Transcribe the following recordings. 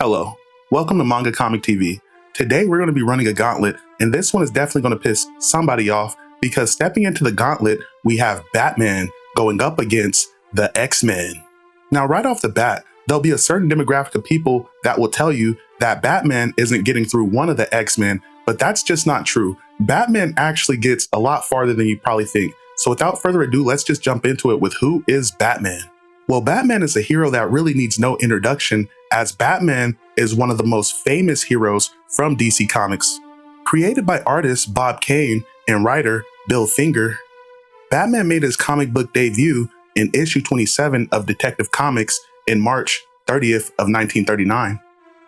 Hello, welcome to Manga Comic TV. Today we're going to be running a gauntlet, and this one is definitely going to piss somebody off because stepping into the gauntlet, we have Batman going up against the X-Men. Now, right off the bat, there'll be a certain demographic of people that will tell you that Batman isn't getting through one of the X-Men, but that's just not true. Batman actually gets a lot farther than you probably think. So without further ado, let's just jump into it with who is Batman. Well, Batman is a hero that really needs no introduction, as Batman is one of the most famous heroes from DC Comics. Created by artist Bob Kane and writer Bill Finger, Batman made his comic book debut in issue 27 of Detective Comics in March 30th of 1939.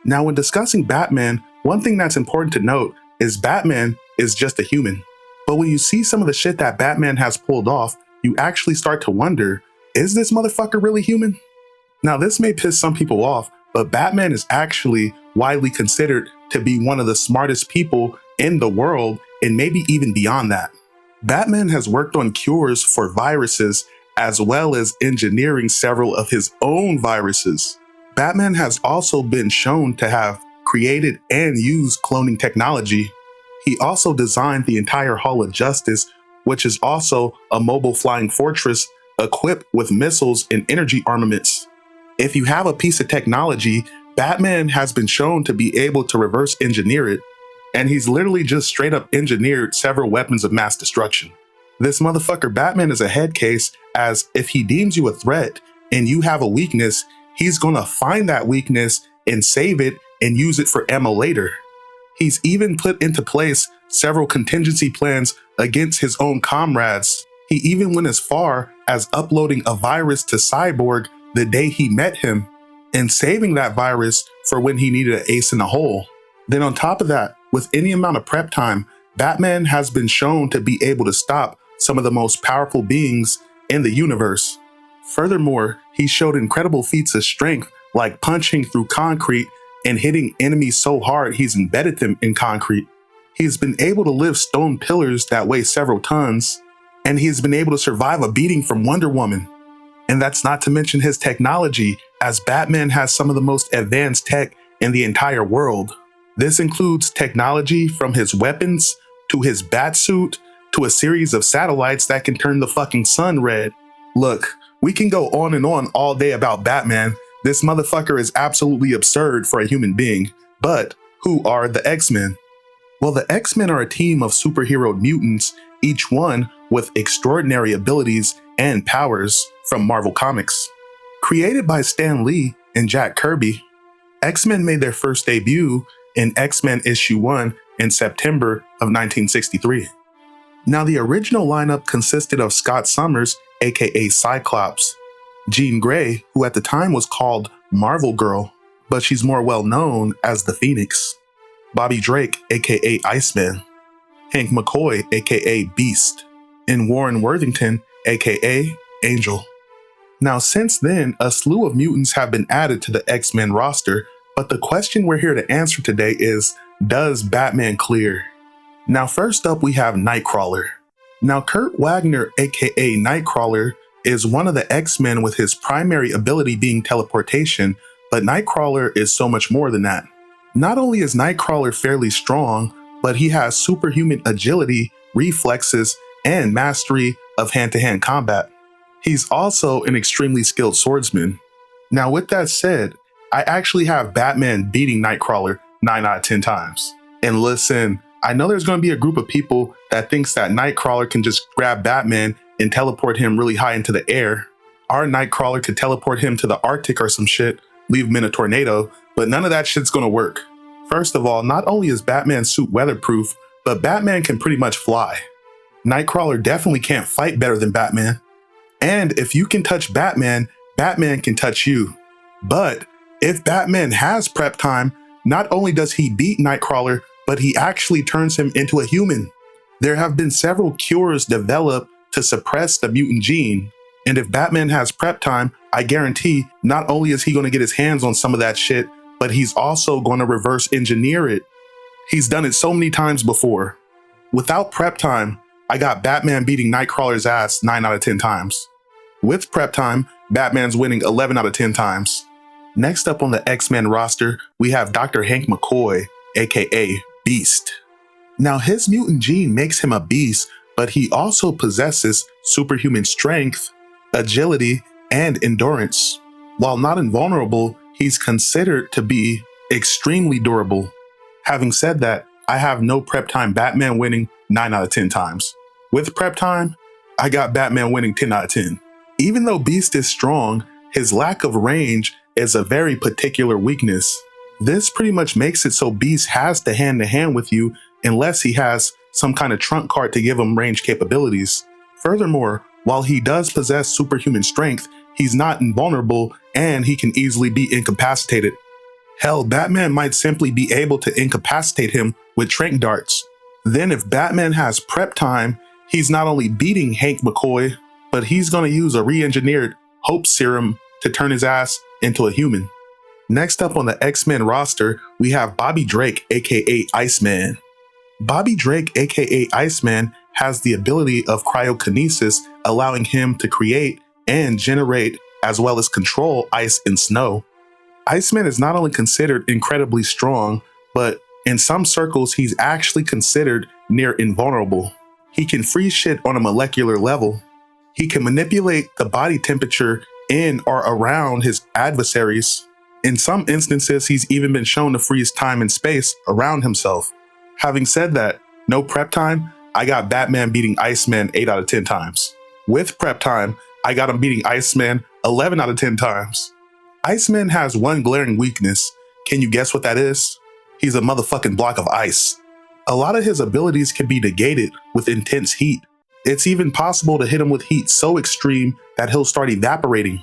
Now, when discussing Batman, one thing that's important to note is Batman is just a human. But when you see some of the shit that Batman has pulled off, you actually start to wonder, is this motherfucker really human? Now, this may piss some people off, but Batman is actually widely considered to be one of the smartest people in the world, and maybe even beyond that. Batman has worked on cures for viruses, as well as engineering several of his own viruses. Batman has also been shown to have created and used cloning technology. He also designed the entire Hall of Justice, which is also a mobile flying fortress equipped with missiles and energy armaments. If you have a piece of technology, Batman has been shown to be able to reverse engineer it, and he's literally just straight up engineered several weapons of mass destruction. This motherfucker Batman is a head case, as if he deems you a threat and you have a weakness, he's gonna find that weakness and save it and use it for ammo later. He's even put into place several contingency plans against his own comrades. He even went as far as uploading a virus to Cyborg the day he met him and saving that virus for when he needed an ace in the hole. Then on top of that, with any amount of prep time, Batman has been shown to be able to stop some of the most powerful beings in the universe. Furthermore, he showed incredible feats of strength, like punching through concrete and hitting enemies so hard he's embedded them in concrete. He's been able to lift stone pillars that weigh several tons, and he's been able to survive a beating from Wonder Woman. And that's not to mention his technology, as Batman has some of the most advanced tech in the entire world. This includes technology from his weapons, to his batsuit, to a series of satellites that can turn the fucking sun red. Look, we can go on and on all day about Batman. This motherfucker is absolutely absurd for a human being. But who are the X-Men? Well, the X-Men are a team of superhero mutants, each one with extraordinary abilities and powers from Marvel Comics. Created by Stan Lee and Jack Kirby, X-Men made their first debut in X-Men issue 1 in September of 1963. Now, the original lineup consisted of Scott Summers, aka Cyclops, Jean Grey, who at the time was called Marvel Girl, but she's more well known as the Phoenix, Bobby Drake, aka Iceman, Hank McCoy, aka Beast, and Warren Worthington, aka Angel. Now, since then, a slew of mutants have been added to the X-Men roster, but the question we're here to answer today is, does Batman clear? Now, first up, we have Nightcrawler. Now, Kurt Wagner, aka Nightcrawler, is one of the X-Men with his primary ability being teleportation, but Nightcrawler is so much more than that. Not only is Nightcrawler fairly strong, but he has superhuman agility, reflexes, and mastery of hand-to-hand combat. He's also an extremely skilled swordsman. Now, with that said, I actually have Batman beating Nightcrawler 9 out of 10 times. And listen, I know there's going to be a group of people that thinks that Nightcrawler can just grab Batman and teleport him really high into the air. Our Nightcrawler could teleport him to the Arctic or some shit, leave him in a tornado, but none of that shit's going to work. First of all, not only is Batman's suit weatherproof, but Batman can pretty much fly. Nightcrawler definitely can't fight better than Batman. And if you can touch Batman, Batman can touch you. But if Batman has prep time, not only does he beat Nightcrawler, but he actually turns him into a human. There have been several cures developed to suppress the mutant gene. And if Batman has prep time, I guarantee not only is he going to get his hands on some of that shit, but he's also going to reverse engineer it. He's done it so many times before. Without prep time, I got Batman beating Nightcrawler's ass 9 out of 10 times. With prep time, Batman's winning 11 out of 10 times. Next up on the X-Men roster, we have Dr. Hank McCoy, aka Beast. Now his mutant gene makes him a beast, but he also possesses superhuman strength, agility, and endurance. While not invulnerable, he's considered to be extremely durable. Having said that, I have no prep time Batman winning 9 out of 10 times. With prep time, I got Batman winning 10 out of 10. Even though Beast is strong, his lack of range is a very particular weakness. This pretty much makes it so Beast has to hand with you unless he has some kind of trump card to give him range capabilities. Furthermore, while he does possess superhuman strength, he's not invulnerable and he can easily be incapacitated. Hell, Batman might simply be able to incapacitate him with tranq darts. Then if Batman has prep time, he's not only beating Hank McCoy, but he's going to use a re-engineered Hope Serum to turn his ass into a human. Next up on the X-Men roster, we have Bobby Drake, aka Iceman. Bobby Drake, aka Iceman, has the ability of cryokinesis, allowing him to create and generate as well as control ice and snow. Iceman is not only considered incredibly strong, but in some circles he's actually considered near invulnerable. He can freeze shit on a molecular level. He can manipulate the body temperature in or around his adversaries. In some instances, he's even been shown to freeze time and space around himself. Having said that, no prep time, I got Batman beating Iceman 8 out of 10 times. With prep time, I got him beating Iceman 11 out of 10 times. Iceman has one glaring weakness. Can you guess what that is? He's a motherfucking block of ice. A lot of his abilities can be negated with intense heat. It's even possible to hit him with heat so extreme that he'll start evaporating.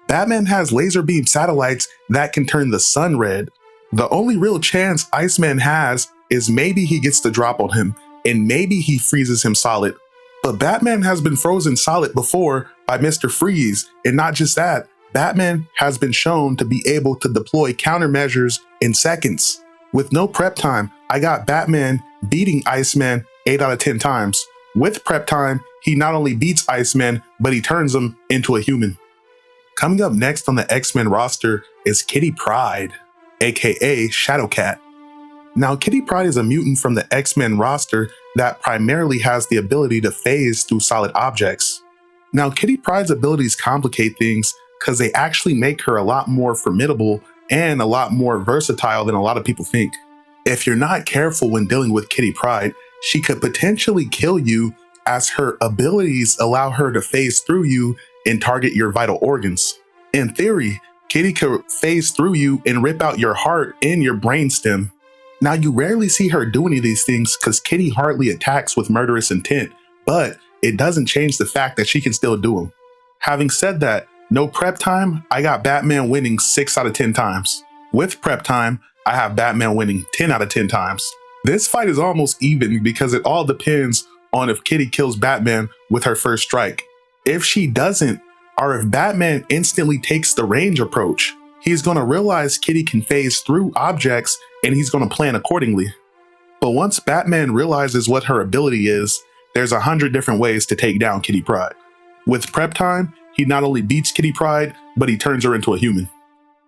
Batman has laser beam satellites that can turn the sun red. The only real chance Iceman has is maybe he gets the drop on him, and maybe he freezes him solid. But Batman has been frozen solid before by Mr. Freeze, and not just that, Batman has been shown to be able to deploy countermeasures in seconds. With no prep time, I got Batman beating Iceman 8 out of 10 times. With prep time, he not only beats Iceman, but he turns him into a human. Coming up next on the X-Men roster is Kitty Pryde, aka Shadowcat. Now, Kitty Pryde is a mutant from the X-Men roster that primarily has the ability to phase through solid objects. Now, Kitty Pryde's abilities complicate things because they actually make her a lot more formidable and a lot more versatile than a lot of people think. If you're not careful when dealing with Kitty Pryde, she could potentially kill you as her abilities allow her to phase through you and target your vital organs. In theory, Kitty could phase through you and rip out your heart and your brainstem. Now, you rarely see her do any of these things because Kitty hardly attacks with murderous intent, but it doesn't change the fact that she can still do them. Having said that, no prep time, I got Batman winning 6 out of 10 times. With prep time, I have Batman winning 10 out of 10 times. This fight is almost even because it all depends on if Kitty kills Batman with her first strike. If she doesn't, or if Batman instantly takes the range approach, he's going to realize Kitty can phase through objects and he's going to plan accordingly. But once Batman realizes what her ability is, there's 100 different ways to take down Kitty Pryde. With prep time, he not only beats Kitty Pryde, but he turns her into a human.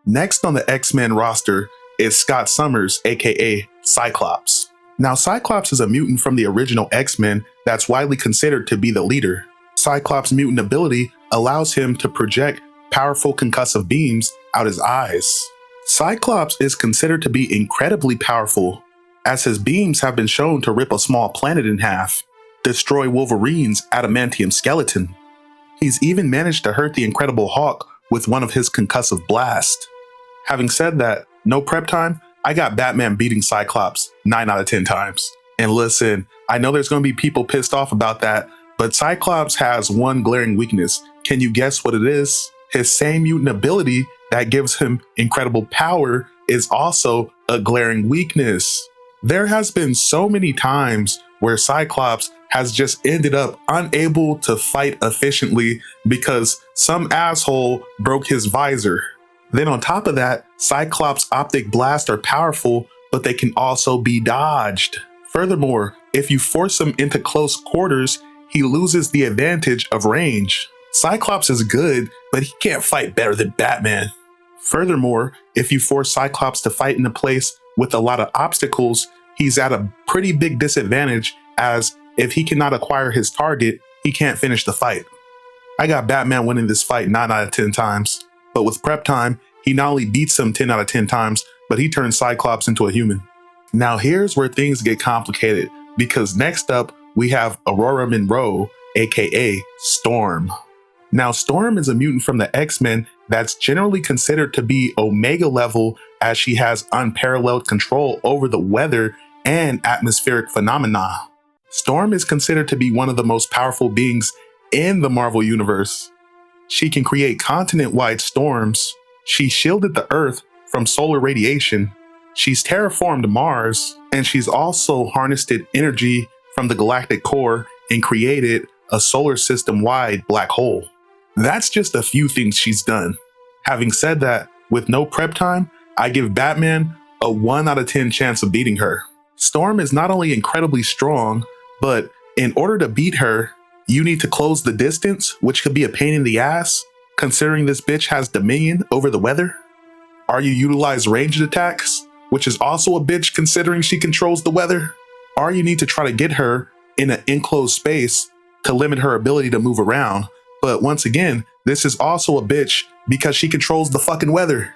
Next on the X-Men roster is Scott Summers, aka Cyclops. Now, Cyclops is a mutant from the original X-Men that's widely considered to be the leader. Cyclops' mutant ability allows him to project powerful concussive beams out his eyes. Cyclops is considered to be incredibly powerful, as his beams have been shown to rip a small planet in half, destroy Wolverine's adamantium skeleton. He's even managed to hurt the Incredible Hulk with one of his concussive blasts. Having said that, no prep time, I got Batman beating Cyclops 9 out of 10 times. And listen, I know there's going to be people pissed off about that, but Cyclops has one glaring weakness. Can you guess what it is? His same mutant ability that gives him incredible power is also a glaring weakness. There has been so many times where Cyclops has just ended up unable to fight efficiently because some asshole broke his visor. Then on top of that, Cyclops' optic blasts are powerful, but they can also be dodged. Furthermore, if you force him into close quarters, he loses the advantage of range. Cyclops is good, but he can't fight better than Batman. Furthermore, if you force Cyclops to fight in a place with a lot of obstacles, he's at a pretty big disadvantage, as if he cannot acquire his target, he can't finish the fight. I got Batman winning this fight 9 out of 10 times, but with prep time, he not only beats him 10 out of 10 times, but he turns Cyclops into a human. Now here's where things get complicated, because next up we have Aurora Monroe, aka Storm. Now Storm is a mutant from the X-Men that's generally considered to be Omega level, as she has unparalleled control over the weather and atmospheric phenomena. Storm is considered to be one of the most powerful beings in the Marvel Universe. She can create continent-wide storms. She shielded the Earth from solar radiation. She's terraformed Mars, and she's also harnessed energy from the galactic core and created a solar system-wide black hole. That's just a few things she's done. Having said that, with no prep time, I give Batman a 1 out of 10 chance of beating her. Storm is not only incredibly strong, but in order to beat her, you need to close the distance, which could be a pain in the ass, considering this bitch has dominion over the weather. Or you utilize ranged attacks, which is also a bitch considering she controls the weather. Or you need to try to get her in an enclosed space to limit her ability to move around. But once again, this is also a bitch because she controls the fucking weather.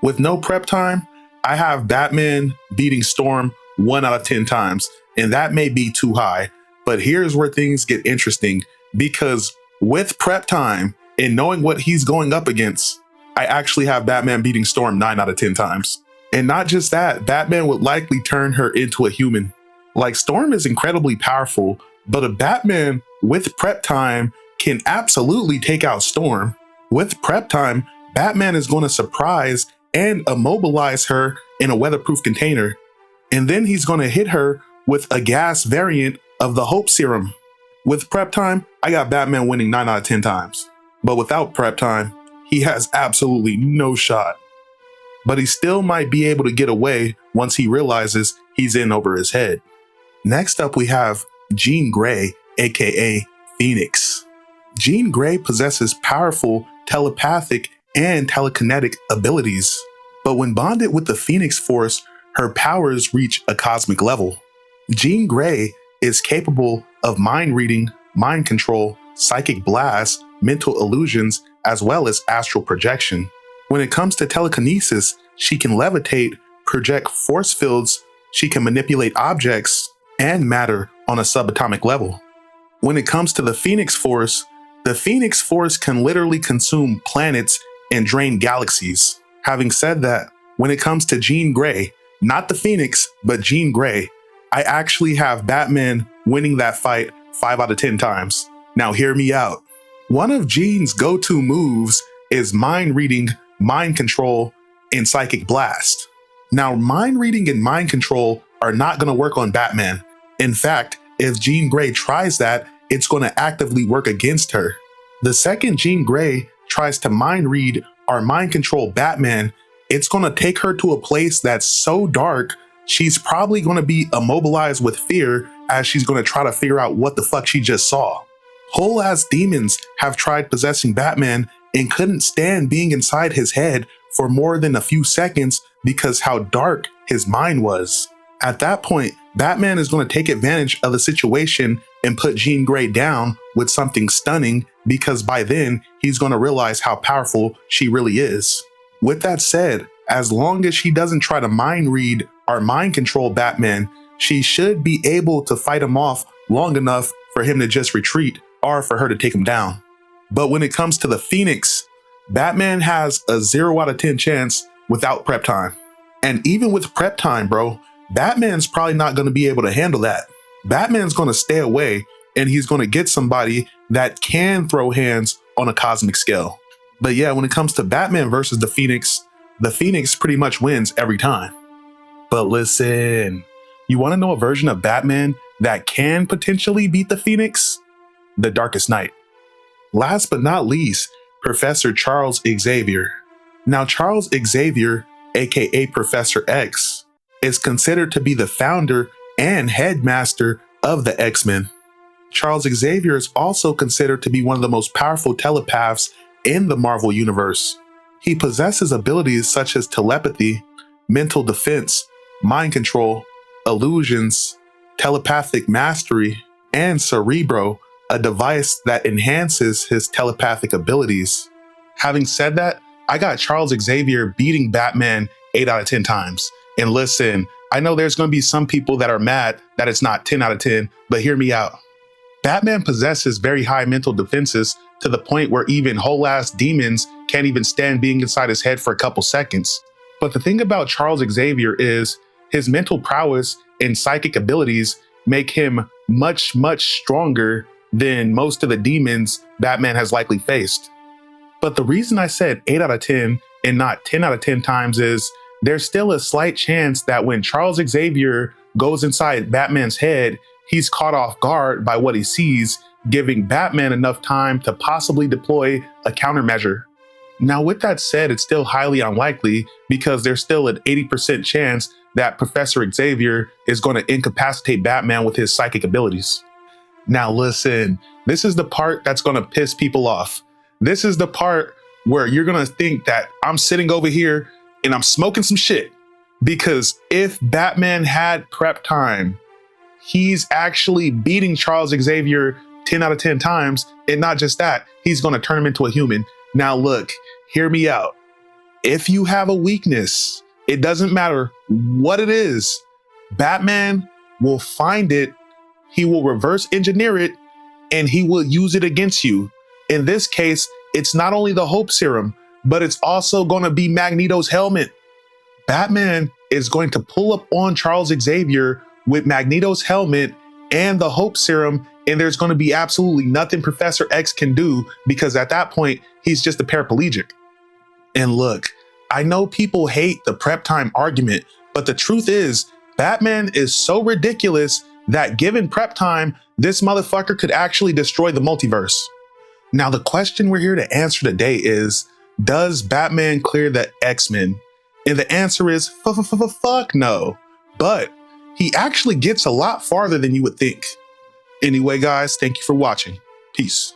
With no prep time, I have Batman beating Storm 1 out of 10 times, and that may be too high. But here's where things get interesting, because with prep time and knowing what he's going up against, I actually have Batman beating Storm 9 out of 10 times. And not just that, Batman would likely turn her into a human. Like, Storm is incredibly powerful, but a Batman with prep time can absolutely take out Storm. With prep time, Batman is going to surprise and immobilize her in a weatherproof container. And then he's going to hit her with a gas variant of the Hope Serum. With prep time, I got Batman winning 9 out of 10 times. But without prep time, he has absolutely no shot. But he still might be able to get away once he realizes he's in over his head. Next up, we have Jean Grey, aka Phoenix. Jean Grey possesses powerful telepathic and telekinetic abilities, but when bonded with the Phoenix Force, her powers reach a cosmic level. Jean Grey is capable of mind reading, mind control, psychic blasts, mental illusions, as well as astral projection. When it comes to telekinesis, she can levitate, project force fields, she can manipulate objects and matter on a subatomic level. When it comes to the Phoenix Force can literally consume planets and drain galaxies. Having said that, when it comes to Jean Grey, not the Phoenix, but Jean Grey, I actually have Batman winning that fight 5 out of 10 times. Now hear me out. One of Jean's go-to moves is mind reading, mind control, and psychic blast. Now, mind reading and mind control are not going to work on Batman. In fact, if Jean Grey tries that, it's going to actively work against her. The second Jean Grey tries to mind read or mind control Batman, it's going to take her to a place that's so dark, she's probably going to be immobilized with fear as she's going to try to figure out what the fuck she just saw. Whole ass demons have tried possessing Batman and couldn't stand being inside his head for more than a few seconds because how dark his mind was. At that point, Batman is going to take advantage of the situation and put Jean Grey down with something stunning, because by then he's going to realize how powerful she really is. With that said, as long as she doesn't try to mind read or mind control Batman, she should be able to fight him off long enough for him to just retreat or for her to take him down. But when it comes to the Phoenix, Batman has a 0 out of 10 chance without prep time. And even with prep time, bro, Batman's probably not going to be able to handle that. Batman's going to stay away, and he's going to get somebody that can throw hands on a cosmic scale. But yeah, when it comes to Batman versus the Phoenix pretty much wins every time. But listen, you want to know a version of Batman that can potentially beat the Phoenix? The Darkest Knight. Last but not least, Professor Charles Xavier. Now, Charles Xavier, aka Professor X, is considered to be the founder and headmaster of the X-Men. Charles Xavier is also considered to be one of the most powerful telepaths in the Marvel Universe. He possesses abilities such as telepathy, mental defense, mind control, illusions, telepathic mastery, and Cerebro, a device that enhances his telepathic abilities. Having said that, I got Charles Xavier beating Batman 8 out of 10 times. And listen, I know there's going to be some people that are mad that it's not 10 out of 10, but hear me out. Batman possesses very high mental defenses to the point where even whole ass demons can't even stand being inside his head for a couple seconds. But the thing about Charles Xavier is his mental prowess and psychic abilities make him much, much stronger than most of the demons Batman has likely faced. But the reason I said 8 out of 10 and not 10 out of 10 times is there's still a slight chance that when Charles Xavier goes inside Batman's head, he's caught off guard by what he sees, giving Batman enough time to possibly deploy a countermeasure. Now, with that said, it's still highly unlikely because there's still an 80% chance that Professor Xavier is going to incapacitate Batman with his psychic abilities. Now, listen, this is the part that's going to piss people off. This is the part where you're going to think that I'm sitting over here and I'm smoking some shit. Because if Batman had prep time, he's actually beating Charles Xavier 10 out of 10 times. And not just that, he's going to turn him into a human. Now, look, hear me out. If you have a weakness, it doesn't matter what it is, Batman will find it, he will reverse engineer it, and he will use it against you. In this case, it's not only the Hope Serum, but it's also going to be Magneto's helmet. Batman is going to pull up on Charles Xavier with Magneto's helmet and the Hope Serum, and there's going to be absolutely nothing Professor X can do because at that point, he's just a paraplegic. And look, I know people hate the prep time argument, but the truth is, Batman is so ridiculous that given prep time, this motherfucker could actually destroy the multiverse. Now, the question we're here to answer today is, does Batman clear the X-Men? And the answer is fuck no. But he actually gets a lot farther than you would think. Anyway, guys, thank you for watching. Peace.